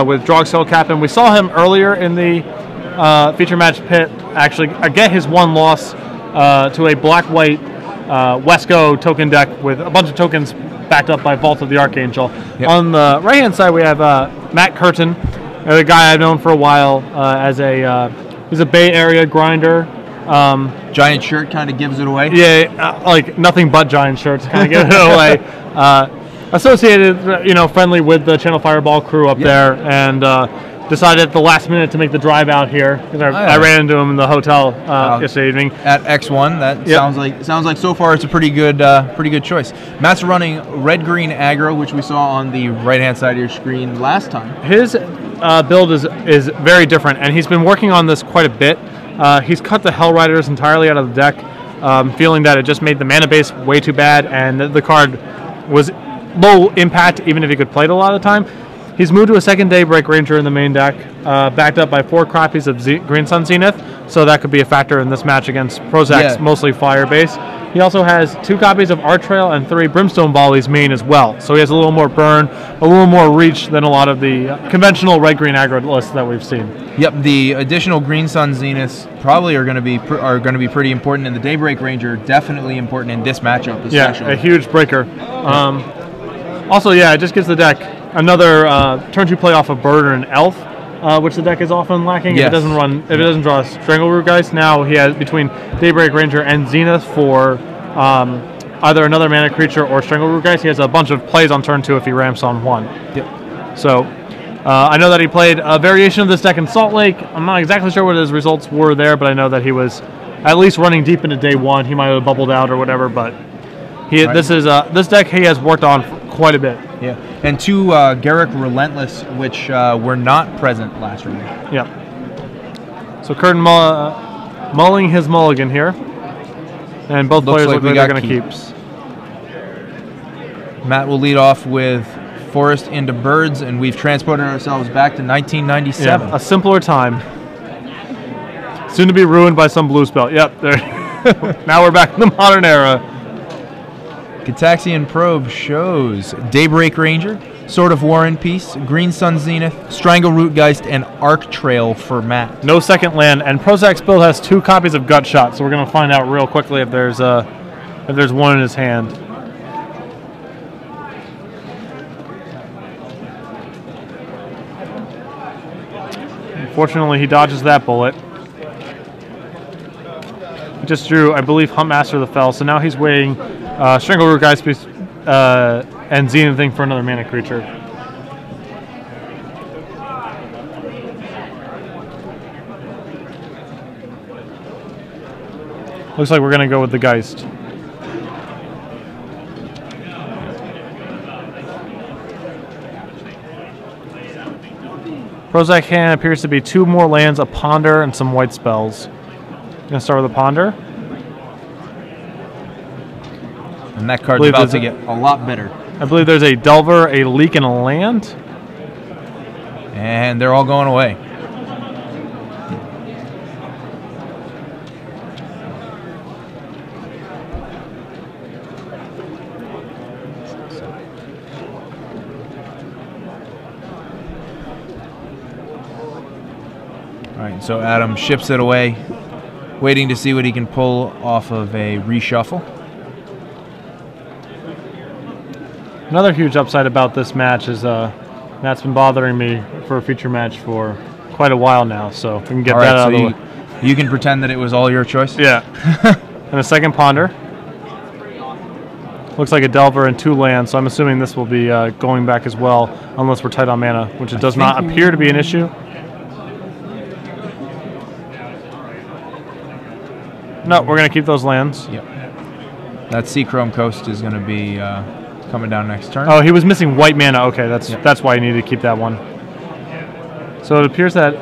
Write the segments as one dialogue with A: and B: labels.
A: with Drogsail Captain. We saw him earlier in the feature match pit actually get his one loss to a black-white Wesco token deck with a bunch of tokens backed up by Vault of the Archangel. Yep. On the right-hand side, we have Matt Kurtin, a guy I've known for a while as he's a Bay Area grinder.
B: Giant shirt kind of gives it away.
A: Yeah, like nothing but giant shirts kind of give it away. Associated, friendly with the Channel Fireball crew up there, and decided at the last minute to make the drive out here because I ran into him in the hotel yesterday evening
B: at X1. That sounds like so far it's a pretty good choice. Matt's running red-green aggro, which we saw on the right-hand side of your screen last time.
A: His build is very different, and he's been working on this quite a bit. He's cut the Hell Riders entirely out of the deck, feeling that it just made the mana base way too bad, and the card was low impact even if he could play it a lot of the time. He's moved to a second Daybreak Ranger in the main deck, backed up by 4 copies of Green Sun Zenith, so that could be a factor in this match against Prosak's mostly fire base. He also has 2 copies of Art Trail and 3 Brimstone Volleys main as well, so he has a little more burn, a little more reach than a lot of the conventional red-green aggro lists that we've seen.
B: Yep, the additional Green Sun Zeniths probably are going to be pretty important in the Daybreak Ranger. Definitely important in this matchup, especially.
A: Yeah, a huge breaker. Also, it just gives the deck another turn 2 play off of Bird or an Elf, which the deck is often lacking. If it doesn't draw a Strangleroot Geist. Now he has between Daybreak Ranger and Zenith for either another mana creature or Strangleroot Geist. He has a bunch of plays on turn 2 if he ramps on 1.
B: Yep.
A: So I know that he played a variation of this deck in Salt Lake. I'm not exactly sure what his results were there, but I know that he was at least running deep into day 1. He might have bubbled out or whatever, but this deck he has worked on quite a bit.
B: Yeah, and 2 Garruk Relentless, which were not present last round.
A: Yeah. So Kurtin mulling his mulligan here, and both players look like they're going to keep.
B: Matt will lead off with Forest into Birds, and we've transported ourselves back to 1997.
A: Yeah, a simpler time. Soon to be ruined by some blue spell. Yep, there. Now we're back in the modern era.
B: Gitaxian Probe shows Daybreak Ranger, Sword of War and Peace, Green Sun Zenith, Strangleroot Geist, and Arc Trail for Matt.
A: No second land, and Prosak's build has 2 copies of Gut Shot, so we're going to find out real quickly if there's one in his hand. Unfortunately, he dodges that bullet. He just drew, I believe, Huntmaster of the Fell, so now he's waiting Strangleroot Geist and Zenith thing for another mana creature. Looks like we're going to go with the Geist. Prosak hand appears to be 2 more lands, a Ponder, and some white spells. Going to start with a Ponder.
B: And that card's about to get a lot better.
A: I believe there's a Delver, a Leak, and a land.
B: And they're all going away. All right, so Adam ships it away, waiting to see what he can pull off of a reshuffle.
A: Another huge upside about this match is Matt's been bothering me for a feature match for quite a while now, so we can get that out of the way.
B: You can pretend that it was all your choice?
A: Yeah. And a second Ponder. Looks like a Delver and 2 lands, so I'm assuming this will be going back as well, unless we're tight on mana, which it does not appear to be an issue. No, we're going to keep those lands.
B: Yep. That Seachrome Coast is going to be coming down next turn.
A: Oh, he was missing white mana. Okay, that's why you need to keep that one. So it appears that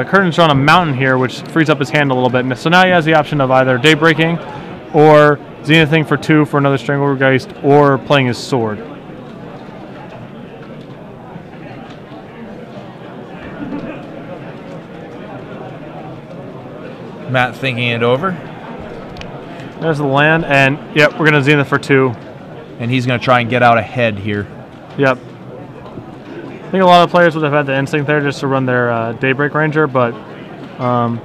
A: Kurtin's drawn a Mountain here, which frees up his hand a little bit. So now he has the option of either Daybreaking or Zenithing for 2 for another Strangleroot Geist, or playing his Sword.
B: Matt thinking it over.
A: There's the land, and yep, we're going to Zenith for 2.
B: And he's going to try and get out ahead here.
A: Yep. I think a lot of players would have had the instinct there just to run their Daybreak Ranger, but on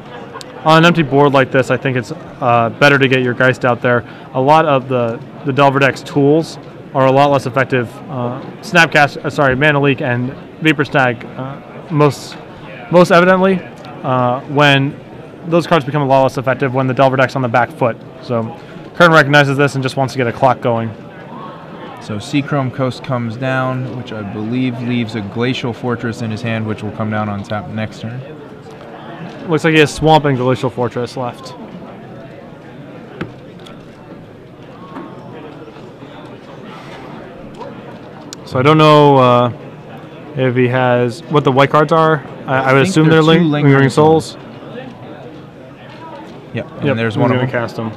A: an empty board like this, I think it's better to get your Geist out there. A lot of the Delver deck's tools are a lot less effective. Mana Leak and Vapor Snag most evidently when those cards become a lot less effective when the Delver deck's on the back foot. So Kurtin recognizes this and just wants to get a clock going.
B: So Seachrome Coast comes down, which I believe leaves a Glacial Fortress in his hand, which will come down on tap next turn.
A: Looks like he has Swamp and Glacial Fortress left. So I don't know if he has what the white cards are. I would assume they're Lingering Souls.
B: Yep, and there's one of them.
A: Cast them.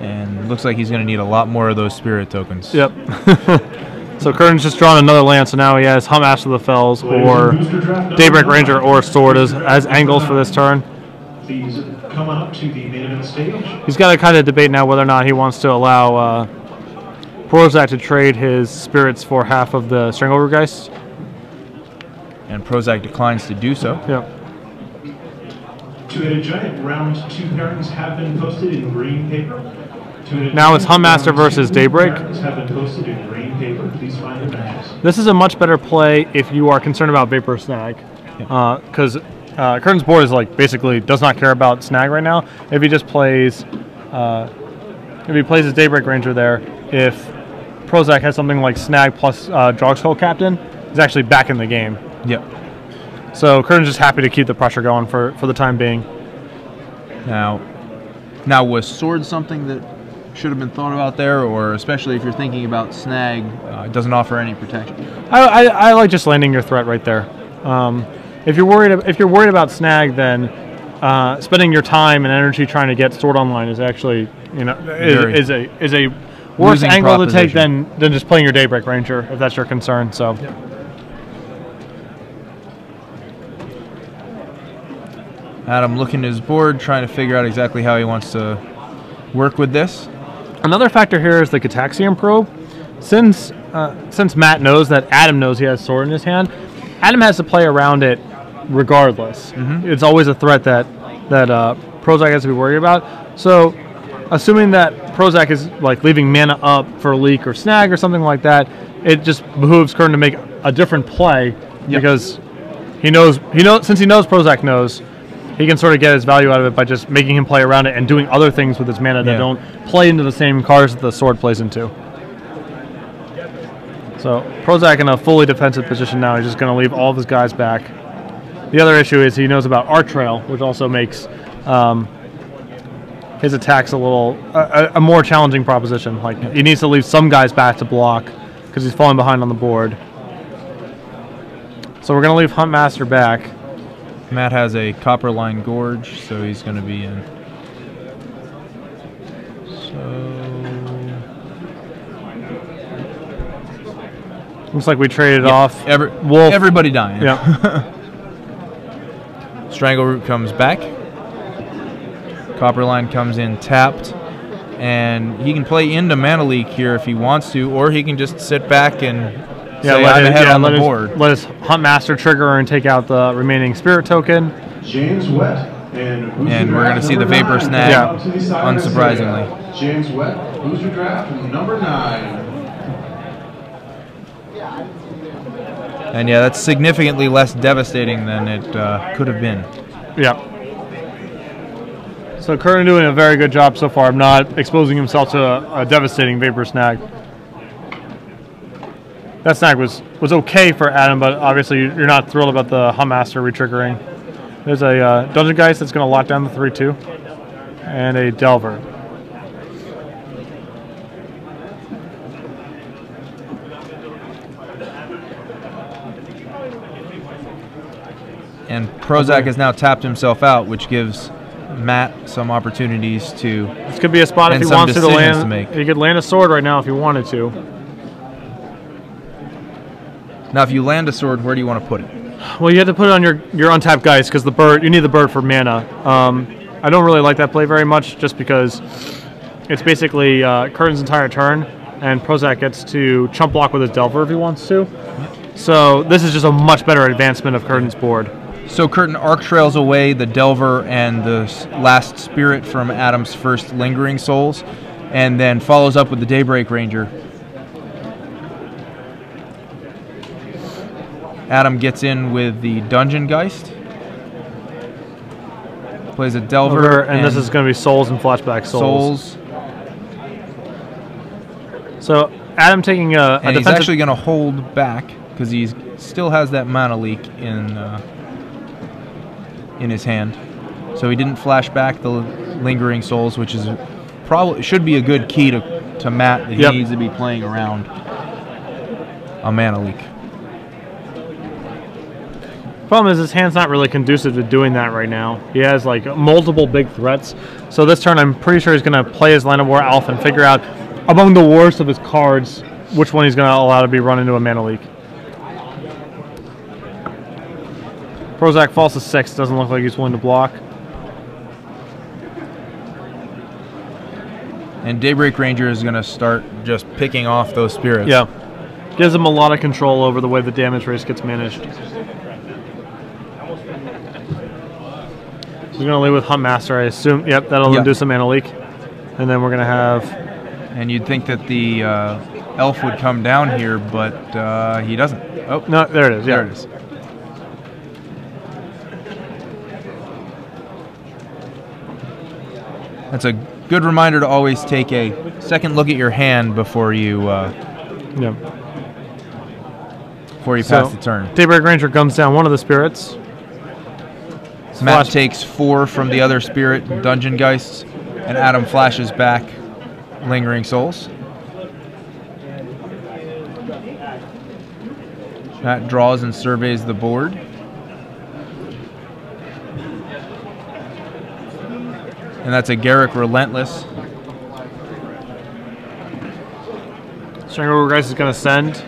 B: And looks like he's going to need a lot more of those Spirit tokens.
A: Yep. So Kurtin's just drawn another land, so now he has Huntmaster of the Fells or Daybreak Ranger or Sword as angles for this turn.
C: Please come up to the main event stage.
A: He's got to kind of debate now whether or not he wants to allow Prosak to trade his spirits for half of the Strangleroot Geist.
B: And Prosak declines to do so.
A: Yep.
C: Two-Headed Giant, round 2 pairings have been posted in green paper.
A: Now it's Huntmaster versus Daybreak.
C: Have been posted in green paper. Please find the matches.
A: This is a much better play if you are concerned about Vapor Snag, because Kurtin's board is like basically does not care about Snag right now. If he just plays, his Daybreak Ranger there, if Prosak has something like Snag plus Drogskull Captain, he's actually back in the game.
B: Yep.
A: So Kurtin's just happy to keep the pressure going for the time being.
B: Now was Sword something that should have been thought about there, or especially if you're thinking about Snag, it doesn't offer any protection?
A: I like just landing your threat right there. If you're worried about Snag, then spending your time and energy trying to get Sword online is actually is a worse angle to take than just playing your Daybreak Ranger if that's your concern. So. Yep.
B: Adam looking at his board, trying to figure out exactly how he wants to work with this.
A: Another factor here is the Cataxian Probe. Since Matt knows that Adam knows he has Sword in his hand, Adam has to play around it regardless. It's always a threat that Prosak has to be worried about. So, assuming that Prosak is like leaving mana up for Leak or Snag or something like that, it just behooves Kurtin to make a different play because he knows since he knows Prosak knows. He can sort of get his value out of it by just making him play around it and doing other things with his mana that don't play into the same cards that the Sword plays into. So Prosak in a fully defensive position now. He's just going to leave all of his guys back. The other issue is he knows about Art Trail, which also makes his attacks a more challenging proposition. Like he needs to leave some guys back to block because he's falling behind on the board. So we're going to leave Huntmaster back.
B: Matt has a Copperline Gorge, so he's going to be in. So
A: looks like we traded off.
B: Wolf. Everybody dying.
A: Yeah.
B: Strangleroot comes back. Copperline comes in tapped, and he can play into Mana Leak here if he wants to, or he can just sit back and. I'm ahead on the board.
A: Let us Huntmaster trigger and take out the remaining Spirit token.
C: James Wett.
B: And we're going to see the Vapor Snag, unsurprisingly.
C: James Wett, who's your draft? Number 9.
B: And yeah, that's significantly less devastating than it could have been.
A: Yeah. So Kurtin doing a very good job so far of not exposing himself to a devastating Vapor Snag. That snag was okay for Adam, but obviously you're not thrilled about the Huntmaster retriggering. There's a Dungeon Geist that's going to lock down the 3/2, and a Delver.
B: And Prosak has now tapped himself out, which gives Matt some opportunities to.
A: This could be a spot if he wants to land. He could land a Sword right now if he wanted to.
B: Now, if you land a Sword, where do you want to put it?
A: Well, you have to put it on your untapped Geist because the bird. You need the bird for mana. I don't really like that play very much, just because it's basically Kurtin's entire turn and Prosak gets to chump block with his Delver if he wants to. So this is just a much better advancement of Kurtin's board.
B: So Kurtin arc trails away the Delver and the last spirit from Adam's first Lingering Souls, and then follows up with the Daybreak Ranger. Adam gets in with the Dungeon Geist. Plays a Delver.
A: And this is going to be Souls and Flashback Souls. So Adam taking a
B: and he's actually going to hold back because he still has that mana leak in his hand. So he didn't flash back the Lingering Souls, which is probably should be a good key to Matt that he needs to be playing around a mana leak.
A: Problem is his hand's not really conducive to doing that right now. He has like multiple big threats. So this turn I'm pretty sure he's going to play his Land of War Elf and figure out among the worst of his cards which one he's going to allow to be run into a mana leak. Prosak falls to 6. Doesn't look like he's willing to block.
B: And Daybreak Ranger is going to start just picking off those spirits.
A: Yeah. Gives him a lot of control over the way the damage race gets managed. He's going to lead with Huntmaster, I assume. Yep, that'll induce a mana leak. And then we're going to have...
B: And you'd think that the elf would come down here, but he doesn't. Oh,
A: no, there it is.
B: There it is. That's a good reminder to always take a second look at your hand before you pass the turn.
A: Daybreak Ranger guns down one of the spirits.
B: Matt takes 4 from the other spirit, Dungeon Geists, and Adam flashes back Lingering Souls. Matt draws and surveys the board. And that's a Garrick Relentless.
A: Strangleroot Geist is going to send.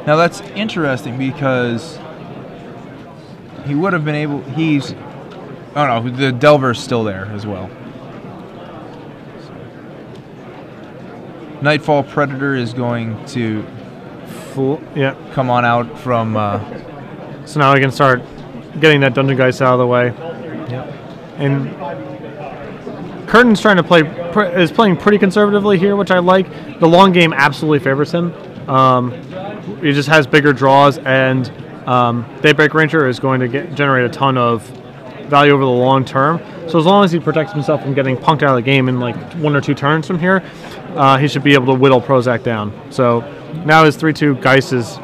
B: Now that's interesting because he would have been able... Oh no, the Delver's still there as well. Nightfall Predator is going to come on out from...
A: So now we can start getting that Dungeon Geist out of the way.
B: Yep.
A: And Kurtin's trying to is playing pretty conservatively here, which I like. The long game absolutely favors him. He just has bigger draws, and Daybreak Ranger is going to generate a ton of value over the long term. So as long as he protects himself from getting punked out of the game in like 1 or 2 turns from here, he should be able to whittle Prosak down. So now his 3/2 Geist is...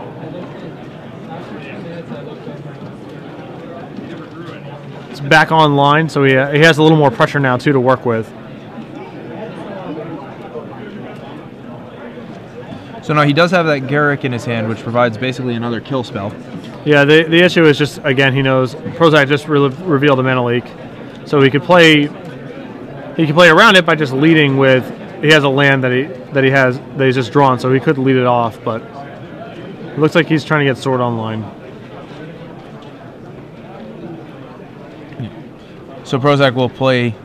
A: It's back online, so he has a little more pressure now too to work with.
B: So now he does have that Garrick in his hand, which provides basically another kill spell.
A: Yeah, the issue is just, again, he knows Prosak just revealed a mana leak, so he could play around it by just leading with... He has a land that he's just drawn, so he could lead it off, but it looks like he's trying to get Sword online.
B: So Prosak will play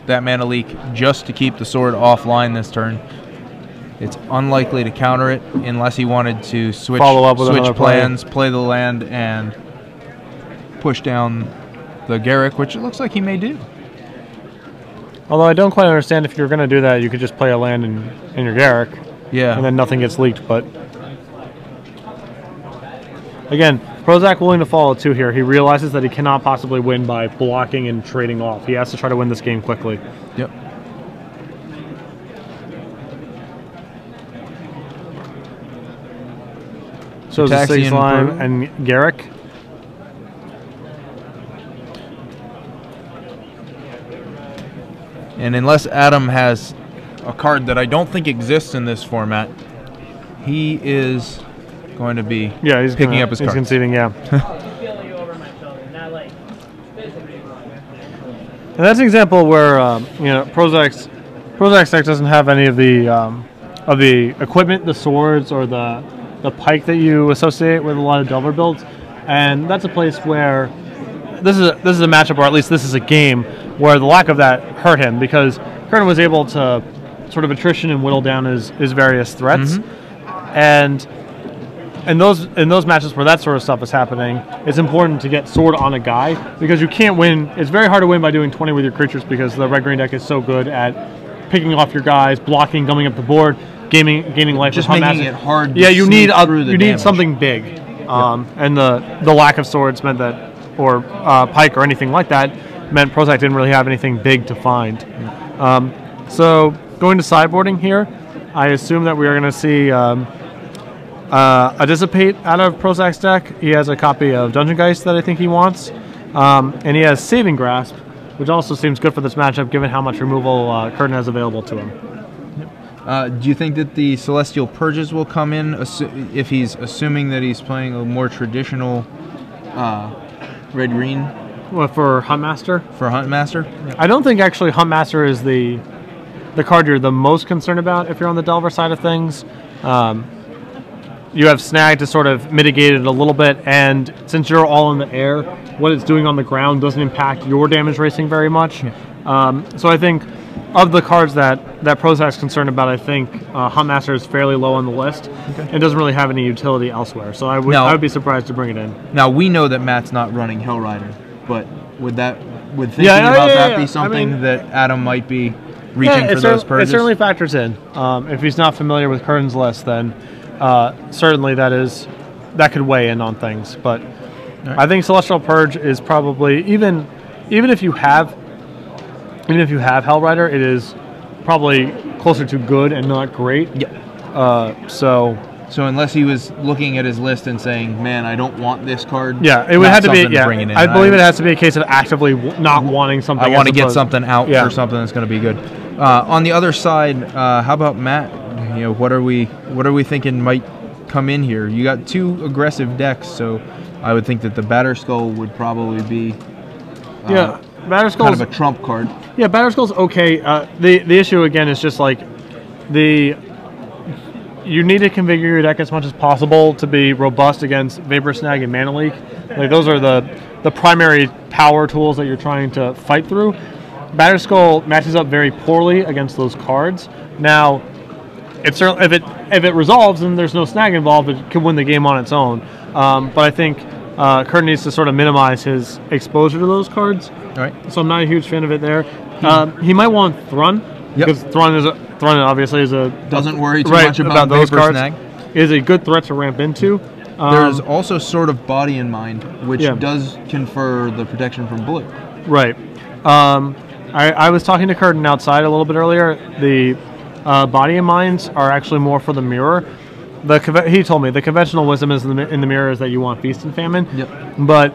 B: that mana leak just to keep the Sword offline this turn. It's unlikely to counter it unless he wanted to switch plans, play the land, and push down the Garrick, which it looks like he may do.
A: Although I don't quite understand, if you're going to do that, you could just play a land in your Garrick.
B: Yeah.
A: And then nothing gets leaked, but... Again, Prosak willing to follow 2 here. He realizes that he cannot possibly win by blocking and trading off. He has to try to win this game quickly.
B: Yep.
A: So it's a 6 line and Garrick.
B: And unless Adam has a card that I don't think exists in this format, he is going to be picking up his cards.
A: He's conceding, yeah. And that's an example where Prosak's deck doesn't have any of the equipment, the swords, or the pike that you associate with a lot of Delver builds, and that's a place where this is a matchup, or at least this is a game where the lack of that hurt him, because Kurtin was able to sort of attrition and whittle down his various threats. And in those matches where that sort of stuff is happening, it's important to get sword on a guy, because you can't win. It's very hard to win by doing 20 with your creatures, because the red-green deck is so good at picking off your guys, blocking, gumming up the board, gaining life.
B: Just
A: with
B: making it hard.
A: Yeah,
B: to
A: you need
B: you
A: need something big, and the lack of swords meant that, or pike or anything like that, meant Prosak didn't really have anything big to find. So going to sideboarding here, I assume that we are going to see a Dissipate out of Prosak's deck. He has a copy of Dungeon Geist that I think he wants, and he has Saving Grasp, which also seems good for this matchup given how much removal Kurtin has available to him.
B: Do you think that the Celestial Purges will come in if he's assuming that he's playing a more traditional red-green?
A: Well, for Huntmaster?
B: For Huntmaster?
A: Yeah. I don't think actually Huntmaster is the card you're the most concerned about if you're on the Delver side of things. You have Snag to sort of mitigate it a little bit, and since you're all in the air, what it's doing on the ground doesn't impact your damage racing very much. So I think of the cards that Prosak's concerned about, I think Huntmaster is fairly low on the list and doesn't really have any utility elsewhere. So I would be surprised to bring it in.
B: Now we know that Matt's not running Hellrider, but would thinking about that be something that Adam might be reaching for those purges?
A: It certainly factors in. If he's not familiar with Kurtin's list, then certainly that could weigh in on things. But I think Celestial Purge is probably even if you have Hellrider, it is probably closer to good and not great.
B: Yeah. So unless he was looking at his list and saying, "Man, I don't want this card,"
A: yeah, it would have to be. Yeah, I believe it has to be a case of actively not wanting something.
B: I want to get something out for something that's going to be good. On the other side, how about Matt? What are we thinking might come in here? You got two aggressive decks, so I would think that the Batterskull would probably be
A: Batterskull's
B: kind of a trump card.
A: Yeah, Batterskull's okay. The issue again is just like you need to configure your deck as much as possible to be robust against Vapor Snag and Mana Leak. Like those are the primary power tools that you're trying to fight through. Batterskull matches up very poorly against those cards. Now, if it resolves and there's no snag involved, it can win the game on its own. But I think Kurtin needs to sort of minimize his exposure to those cards.
B: All right.
A: So I'm not a huge fan of it there. He might want Thrun, because Thrun obviously is
B: doesn't worry too much about
A: those
B: Vapor
A: cards.
B: Snag.
A: Is a good threat to ramp into.
B: There's also sort of Body in Mind, which does confer the protection from blue.
A: Right. I was talking to Kurtin outside a little bit earlier. The Body and Minds are actually more for the mirror. He told me the conventional wisdom is in the mirror is that you want Feast and Famine.
B: Yep.
A: But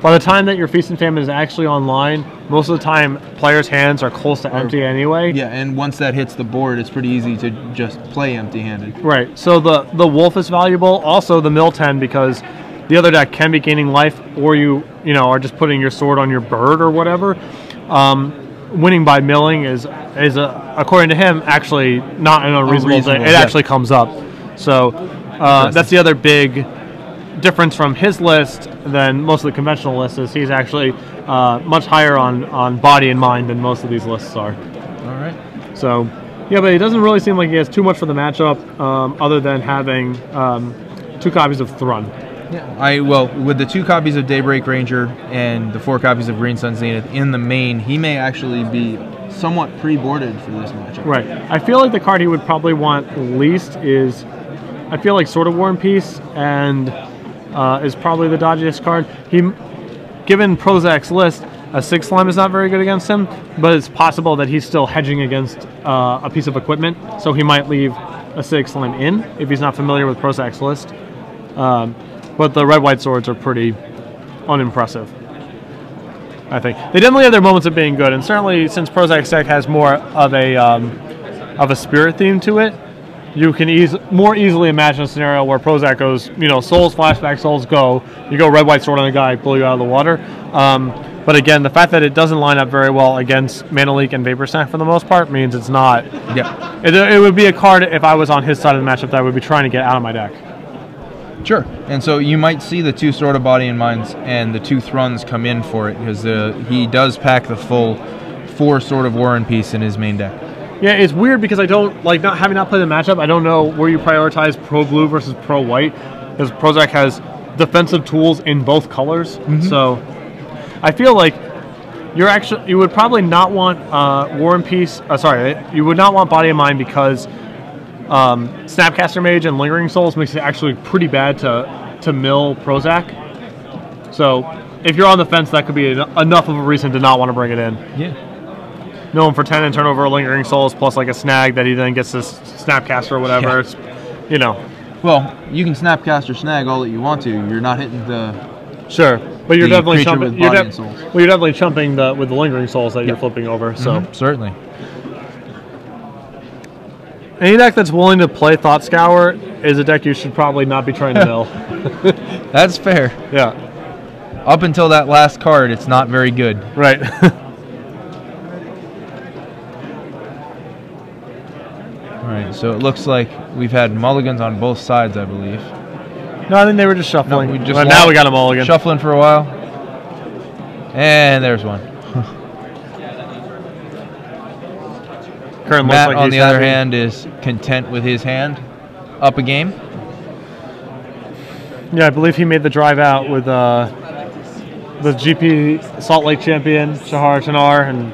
A: by the time that your Feast and Famine is actually online, most of the time players' hands are close to empty anyway.
B: Yeah, and once that hits the board, it's pretty easy to just play empty-handed.
A: Right. So the Wolf is valuable. Also the Mill 10, because the other deck can be gaining life, or you are just putting your sword on your bird or whatever. Winning by milling is according to him actually not an unreasonable thing. It actually comes up. So that's the other big difference from his list than most of the conventional lists. Is he's actually much higher on Body and Mind than most of these lists are.
B: All right.
A: So yeah, but it doesn't really seem like he has too much for the matchup, other than having 2 copies of Thrun.
B: Yeah, with the 2 copies of Daybreak Ranger and the 4 copies of Green Sun Zenith in the main, he may actually be somewhat pre-boarded for this matchup.
A: Right. I feel like the card he would probably want least is, I feel like Sword of War and Peace, and is probably the dodgiest card. Given Prosak's list, a 6 slime is not very good against him, but it's possible that he's still hedging against a piece of equipment, so he might leave a 6 slime in if he's not familiar with Prosak's list. But the red-white swords are pretty unimpressive, I think. They definitely have their moments of being good, and certainly since Prosak's deck has more of a spirit theme to it, you can more easily imagine a scenario where Prosak goes, souls, flashback, souls, go. You go red-white sword on a guy, pull you out of the water. But again, the fact that it doesn't line up very well against Mana Leak and Vapor Snag for the most part means it's not.
B: Yeah.
A: It would be a card, if I was on his side of the matchup, that I would be trying to get out of my deck.
B: Sure, and so you might see the 2 Sword of Body and Minds and the 2 Thruns come in for it, because he does pack the full 4 Sword of War and Peace in his main deck.
A: Yeah, it's weird because I don't like having not played the matchup. I don't know where you prioritize pro blue versus pro white, because Prosak has defensive tools in both colors. So I feel like you would probably not want War and Peace. You would not want Body of Mine because Snapcaster Mage and Lingering Souls makes it actually pretty bad to mill Prosak. So if you're on the fence, that could be enough of a reason to not want to bring it in.
B: Yeah.
A: Mill him for 10 and turn over a Lingering Souls plus like a snag that he then gets this Snapcaster or whatever.
B: Yeah.
A: It's, you know.
B: Well, you can Snapcaster snag all that you want to. You're not hitting the
A: but you're definitely
B: chumping.
A: you're definitely chumping with the Lingering Souls that you're flipping over. So
B: certainly.
A: Any deck that's willing to play Thought Scour is a deck you should probably not be trying to mill.
B: That's fair.
A: Yeah.
B: Up until that last card, it's not very good.
A: Right.
B: All right, so it looks like we've had mulligans on both sides, I believe.
A: No, I think they were just shuffling.
B: No,
A: now we got a mulligan.
B: Shuffling for a while. And there's one. Matt, on the other hand, is content with his hand. Up a game.
A: Yeah, I believe he made the drive out with the GP Salt Lake champion, Shahar Tanar, and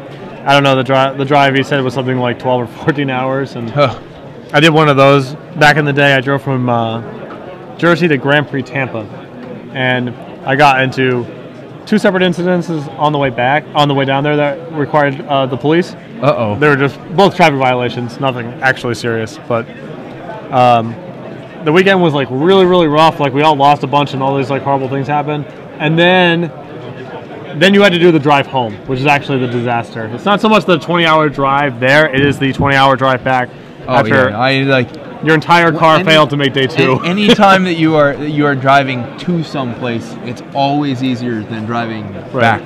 A: I don't know, the drive he said was something like 12 or 14 hours. And I did one of those back in the day. I drove from Jersey to Grand Prix Tampa, and I got into 2 separate incidences on the way down there that required the police. They were just both traffic violations, nothing actually serious, but the weekend was like really, really rough. Like we all lost a bunch and all these like horrible things happened. And then you had to do the drive home, which is actually the disaster. It's not so much the 20-hour drive there, it is the 20-hour drive back. After your entire car failed to make day 2.
B: Any time that you are driving to someplace, it's always easier than driving back.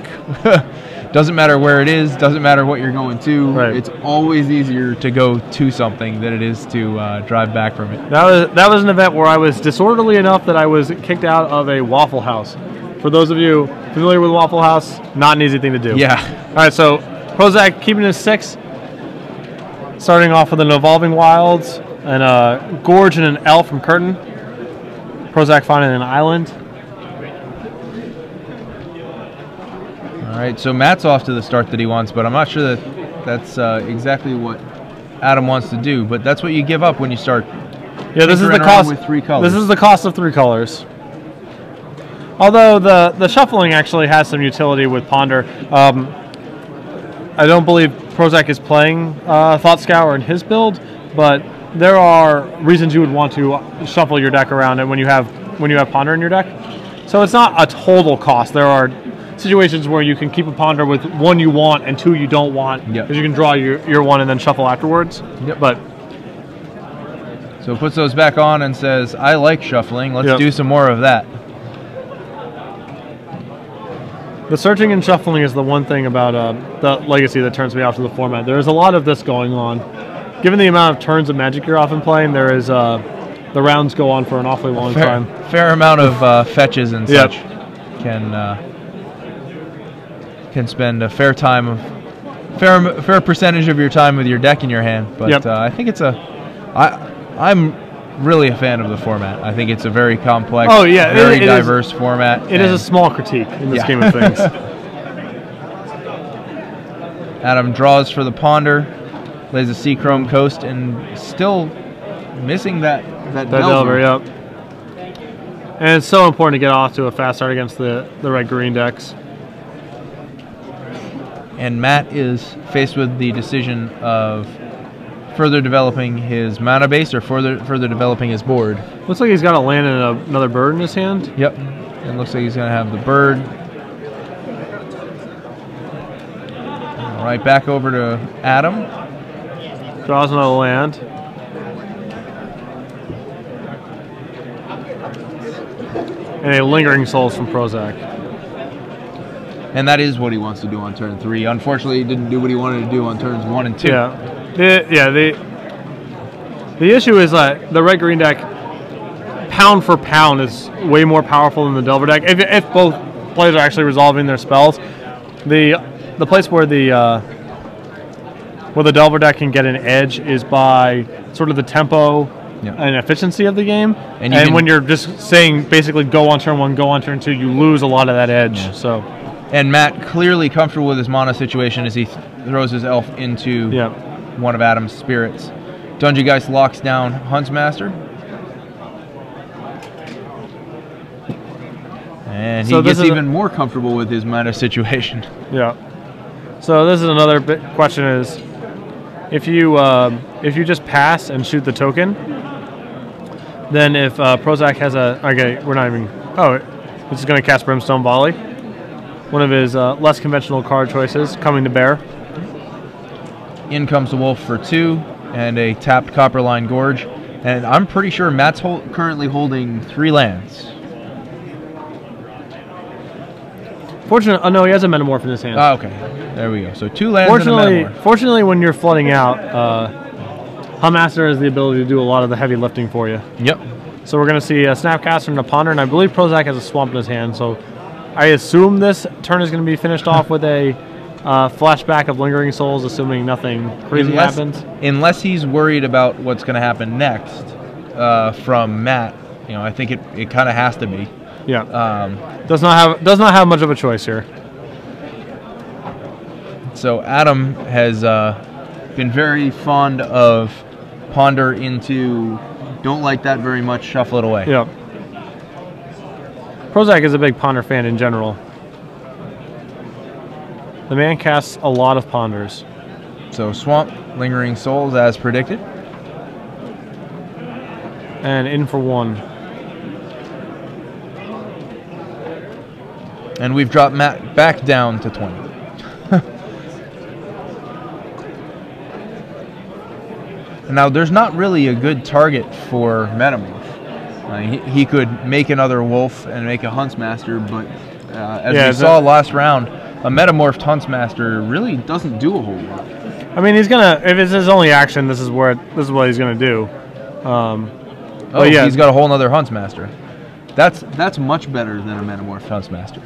B: Doesn't matter where it is, doesn't matter what you're going to.
A: Right.
B: It's always easier to go to something than it is to drive back from it.
A: That was an event where I was disorderly enough that I was kicked out of a Waffle House. For those of you familiar with Waffle House, not an easy thing to do.
B: Yeah.
A: All right, so Prosak keeping his 6, starting off with an Evolving Wilds and a Gorge and an L from Kurtin. Prosak finding an island.
B: All right, so Matt's off to the start that he wants, but I'm not sure that's exactly what Adam wants to do. But that's what you give up when you start.
A: Yeah, this is the cost
B: with 3 colors.
A: This is the cost of 3 colors. Although the shuffling actually has some utility with Ponder. I don't believe Prosak is playing Thought Scour in his build, but there are reasons you would want to shuffle your deck around and when you have Ponder in your deck. So it's not a total cost. There are situations where you can keep a Ponder with 1 you want and 2 you don't want, because you can draw your 1 and then shuffle afterwards. But
B: so puts those back on and says, I like shuffling. Let's do some more of that.
A: The searching and shuffling is the one thing about the Legacy that turns me off to the format. There is a lot of this going on. Given the amount of turns of Magic you're often playing, there is the rounds go on for an awfully long time.
B: Fair amount of fetches and such can spend a fair percentage of your time with your deck in your hand. But I think it's I'm really a fan of the format. I think it's a very complex, very diverse format.
A: It is a small critique in the scheme of things.
B: Adam draws for the Ponder, plays a Seachrome Coast, and still missing that Delver.
A: And it's so important to get off to a fast start against the red-green decks.
B: And Matt is faced with the decision of further developing his mana base or further developing his board.
A: Looks like he's got a land and another bird in his hand.
B: Yep. It looks like he's going to have the bird. All right, back over to Adam.
A: Draws another land. And a Lingering Souls from Prosak.
B: And that is what he wants to do on turn 3. Unfortunately, he didn't do what he wanted to do on turns 1 and 2.
A: The issue is that the red-green deck, pound for pound, is way more powerful than the Delver deck. If both players are actually resolving their spells, the place where the where the Delver deck can get an edge is by sort of the tempo and efficiency of the game. And when you're just saying basically go on turn 1, go on turn 2, you lose a lot of that edge. Yeah. So.
B: And Matt clearly comfortable with his mana situation as he throws his elf into one of Adam's spirits. Dungegeist locks down Huntsmaster. And he gets even more comfortable with his mana situation.
A: Yeah. So this is another question is, if you just pass and shoot the token, then if Prosak has we're not even, this is going to cast Brimstone Volley. One of his less conventional card choices coming to bear.
B: In comes the Wolf for 2 and a tapped Copperline Gorge. And I'm pretty sure Matt's currently holding 3 lands.
A: Fortunately, no, he has a Metamorph in his hand.
B: Oh, okay. There we go. So 2 lands and a Metamorph.
A: Fortunately, when you're flooding out, Huntmaster has the ability to do a lot of the heavy lifting for you.
B: Yep.
A: So we're going to see a Snapcaster and a Ponder, and I believe Prosak has a Swamp in his hand, so I assume this turn is going to be finished off with a flashback of Lingering Souls, assuming nothing crazy happens.
B: Unless he's worried about what's going to happen next from Matt. I think it kind of has to be.
A: Yeah. Does not have much of a choice here.
B: So Adam has been very fond of Ponder into don't like that very much, shuffle it away.
A: Yeah. Prosak is a big Ponder fan in general. The man casts a lot of Ponders.
B: So Swamp, Lingering Souls as predicted.
A: And in for 1.
B: And we've dropped Matt back down to 20. Now, there's not really a good target for Metamorph. He could make another Wolf and make a Huntsmaster, but as we saw last round, a Metamorphed Huntsmaster really doesn't do a whole lot.
A: I mean, he's gonna, if it's his only action, this is what he's gonna do.
B: He's got a whole other Huntsmaster. That's much better than a Metamorphed Huntsmaster.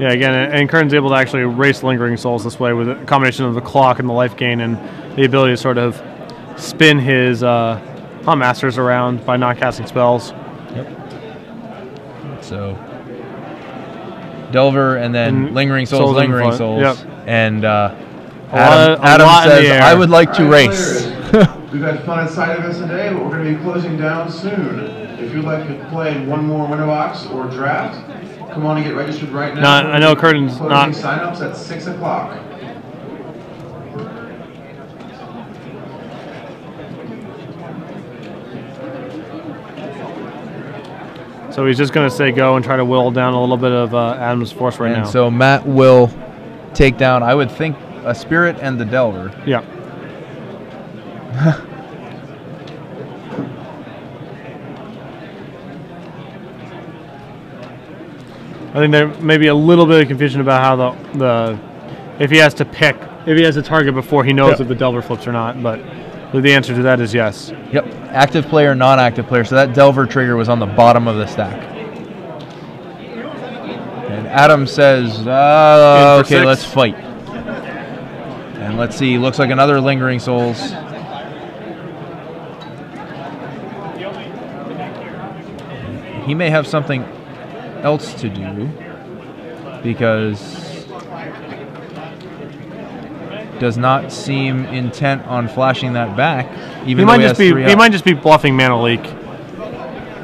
A: Yeah, again, and Kurtin's able to actually erase Lingering Souls this way with a combination of the clock and the life gain and the ability to sort of spin his Huntmasters around by not casting spells.
B: Yep. So Delver and then Lingering Souls, Lingering Souls.
A: Yep.
B: And Adam says, I would like to race.
D: We've had fun inside of us today, but we're going to be closing down soon. If you'd like to play one more winter box or draft, come on and get registered right now.
A: I know Kurtin's not.
D: Sign-ups at 6 o'clock.
A: So he's just going to say go and try to whittle down a little bit of Adam's force right now.
B: So Matt will take down, I would think, a Spirit and the Delver.
A: Yeah. I think there may be a little bit of confusion about how if he has to target before he knows if the Delver flips or not, but the answer to that is yes.
B: Yep, active player, non-active player, so that Delver trigger was on the bottom of the stack. And Adam says, okay, let's fight. And let's see, looks like another Lingering Souls. He may have something else to do because does not seem intent on flashing that back. Even
A: he might just be bluffing Mana Leak.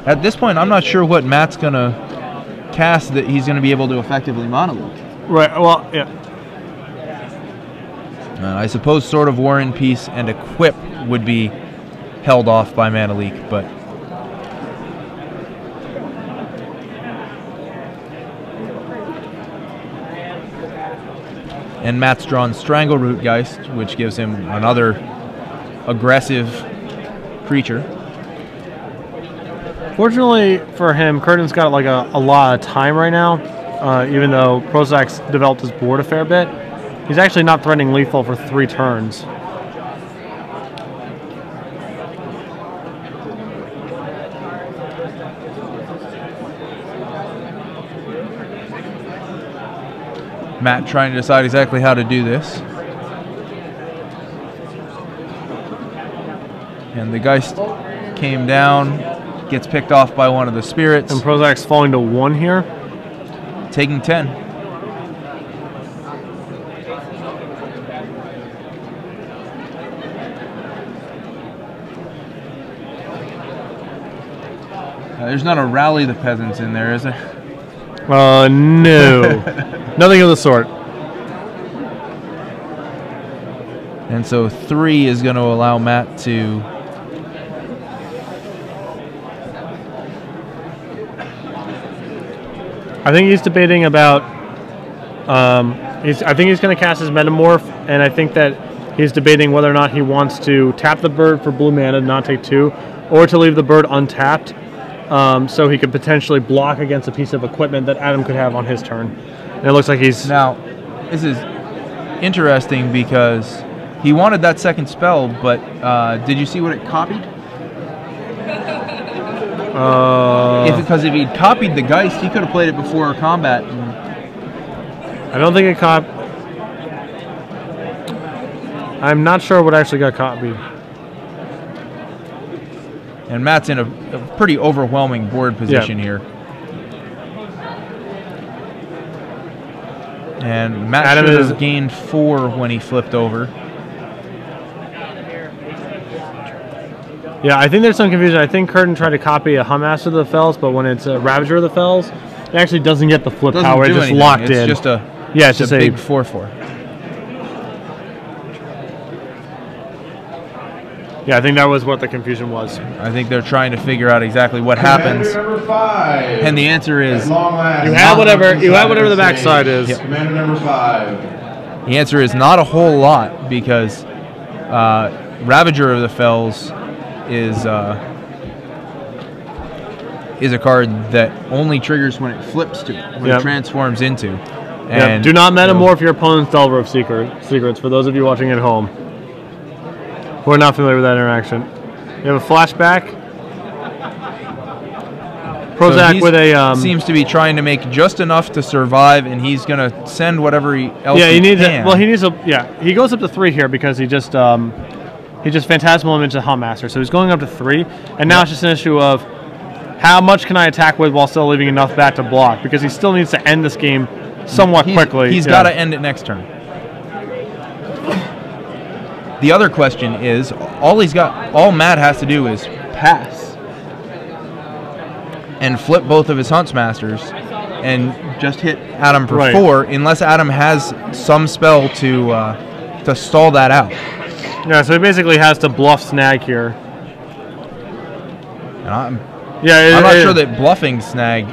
B: At this point, I'm not sure what Matt's gonna cast that he's gonna be able to effectively Mana Leak.
A: Right. Well, yeah.
B: I suppose Sword of War and Peace and Equip would be held off by Mana Leak, but. And Matt's drawn Strangleroot Geist, which gives him another aggressive creature.
A: Fortunately for him, Kurtin's got like a lot of time right now. Even though Prosak's developed his board a fair bit, he's actually not threatening lethal for 3 turns.
B: Matt trying to decide exactly how to do this. And the Geist came down, gets picked off by one of the spirits.
A: And Prosak's falling to 1 here.
B: Taking 10. There's not a rally the peasants in there, is there?
A: No. Nothing of the sort.
B: And so 3 is going to allow Matt to...
A: I think he's debating about... I think he's going to cast his Metamorph, and I think that he's debating whether or not he wants to tap the bird for blue mana, not take 2, or to leave the bird untapped, so he could potentially block against a piece of equipment that Adam could have on his turn. And it looks like he's...
B: Now, this is interesting because he wanted that second spell, but did you see what it copied? Because if he'd copied the Geist, he could have played it before combat.
A: I don't think it copied. I'm not sure what actually got copied.
B: And Matt's in a pretty overwhelming board position here. And Matt
A: Adam
B: should have gained 4 when he flipped over.
A: Yeah, I think there's some confusion. I think Kurtin tried to copy a Hummaster of the Fells, but when it's a Ravager of the Fells, it actually doesn't get the flip power. It's just locked in.
B: It's just a
A: it's just a
B: big 4/4.
A: Yeah, I think that was what the confusion was.
B: I think they're trying to figure out exactly what happens.
D: Commander number 5.
B: And the answer is
A: You have whatever the backside is.
B: Yep.
D: Commander number 5.
B: The answer is not a whole lot because Ravager of the Fells is a card that only triggers when it flips to, when it transforms into. And
A: do not metamorph your opponent's Delver of Secrets, for those of you watching at home who are not familiar with that interaction. You have a flashback. Prosak
B: so
A: with a...
B: seems to be trying to make just enough to survive, and he's going to send whatever else
A: he needs
B: can.
A: Well, he needs a... Yeah, he goes up to 3 here because he just Phantasmal Image the Hummaster. So he's going up to 3, and now it's just an issue of how much can I attack with while still leaving enough back to block, because he still needs to end this game somewhat quickly.
B: He's got to end it next turn. The other question is, all Matt has to do is pass and flip both of his Huntsmasters and just hit Adam for 4, unless Adam has some spell to stall that out.
A: Yeah, so he basically has to bluff snag here.
B: And I'm not sure that bluffing snag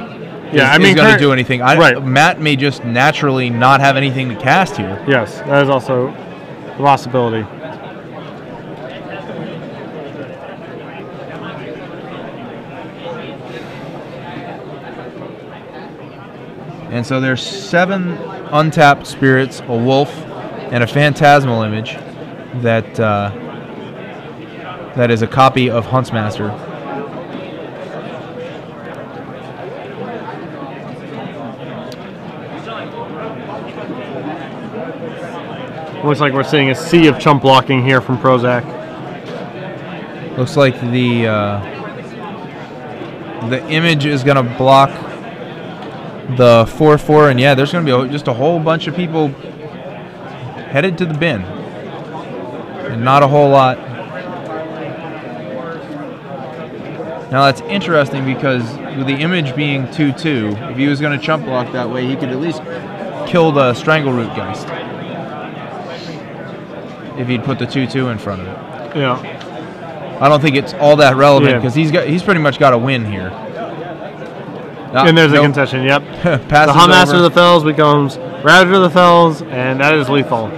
B: is going to do anything. Matt may just naturally not have anything to cast here.
A: Yes, that is also a possibility.
B: And so there's 7 untapped spirits, a wolf, and a Phantasmal Image that is a copy of Huntsmaster.
A: Looks like we're seeing a sea of chump blocking here from Prosak.
B: Looks like the image is going to block the 4/4, and yeah, there's going to be just a whole bunch of people headed to the bin, and not a whole lot. Now that's interesting because with the image being 2/2, if he was going to chump block that way, he could at least kill the Strangleroot Geist if he'd put the 2/2 in front of it.
A: Yeah.
B: I don't think it's all that relevant because he's pretty much got to win here.
A: And there's a concession, yep. The Hummaster of the Fells becomes Ravager of the Fells, and that is lethal.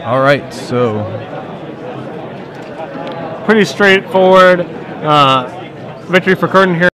B: All right, so
A: pretty straightforward victory for Kurtin here.